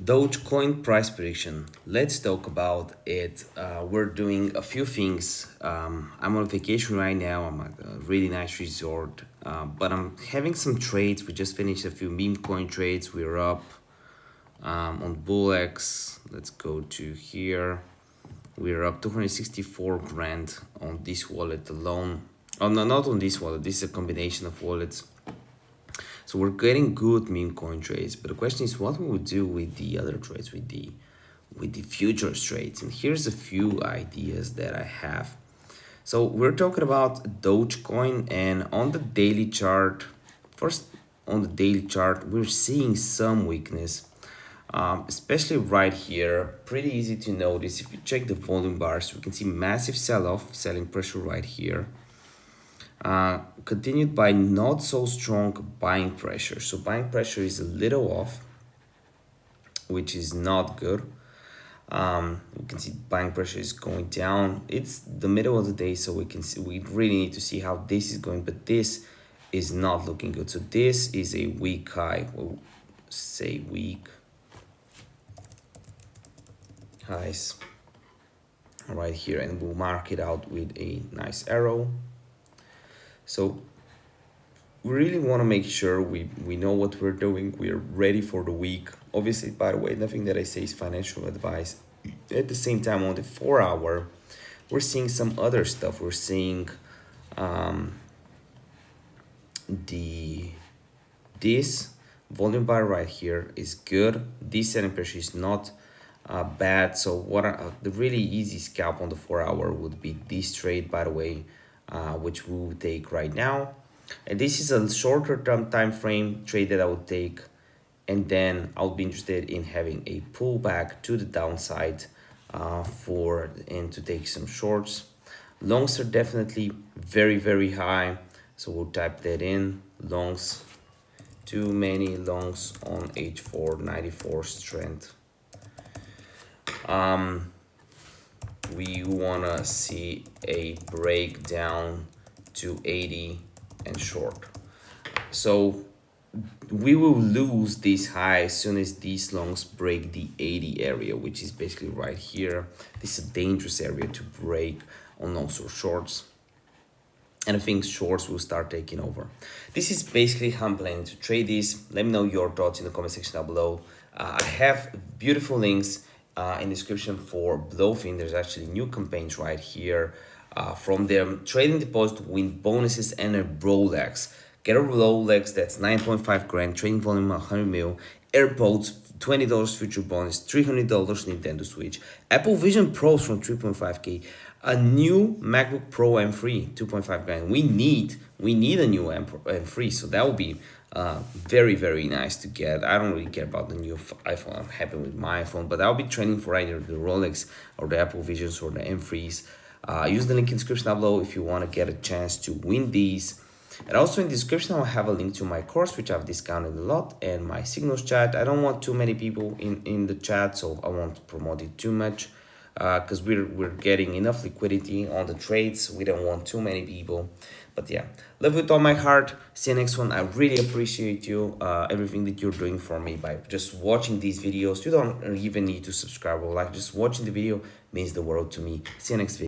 Dogecoin price prediction. Let's talk about it. We're doing a few things. I'm on vacation right now. I'm at a really nice resort, but I'm having some trades. We just finished a few meme coin trades. We're up on ROLEX. Let's go to here. We're up 264 grand on this wallet alone. Oh no, not on this wallet. This is a combination of wallets. So we're getting good meme coin trades, but the question is what we would do with the other trades, with the futures trades. And here's a few ideas that I have. So we're talking about Dogecoin, and on the daily chart, first on the daily chart, we're seeing some weakness, especially right here. Pretty easy to notice. If you check the volume bars, we can see massive sell-off, selling pressure right here. Continued by not so strong buying pressure. So buying pressure is a little off, which is not good. You can see buying pressure is going down. It's the middle of the day, so we can see, we really need to see how this is going, but this is not looking good. So this is a weak high. We'll say weak highs right here, and we'll mark it out with a nice arrow. So we really want to make sure we know what we're doing. We're ready for the week. Obviously, by the way, nothing that I say is financial advice. At the same time, on the 4 hour, we're seeing some other stuff. We're seeing this volume bar right here is good. This selling pressure is not bad. So the really easy scalp on the 4 hour would be this trade, by the way, which we will take right now. And this is a shorter term time frame trade that I would take, and then I'll be interested in having a pullback to the downside and to take some shorts. Longs are definitely very high, so we'll type that in. Longs, too many longs on H4, 94 strength. We wanna see a breakdown to 80 and short. So we will lose this high as soon as these longs break the 80 area, which is basically right here. This is a dangerous area to break on longs or shorts. And I think shorts will start taking over. This is basically how I'm planning to trade this. Let me know your thoughts in the comment section down below. I have beautiful links in the description for BLOFIN. There's actually new campaigns right here from them. Trading deposit to win bonuses and a ROLEX. Get a ROLEX that's 9.5 grand, trading volume 100 mil, AIRPODS, $20 future bonus, $300 Nintendo Switch, Apple Vision Pros from 3.5k, a new MacBook Pro M3, 2.5 grand. We need a new M3, so that would be very nice to get. I don't really care about the new iPhone. I'm happy with my iPhone, but I'll be training for either the ROLEX or the Apple Visions or the M3s. Use the link in the description down below if you want to get a chance to win these. And also in the description, I'll have a link to my course, which I've discounted a lot, and my signals chat. I don't want too many people in the chat, so I won't promote it too much because we're getting enough liquidity on the trades. We don't want too many people. But yeah, love with all my heart. See you next one. I really appreciate you, everything that you're doing for me by just watching these videos. You don't even need to subscribe or like. Just watching the video means the world to me. See you next video.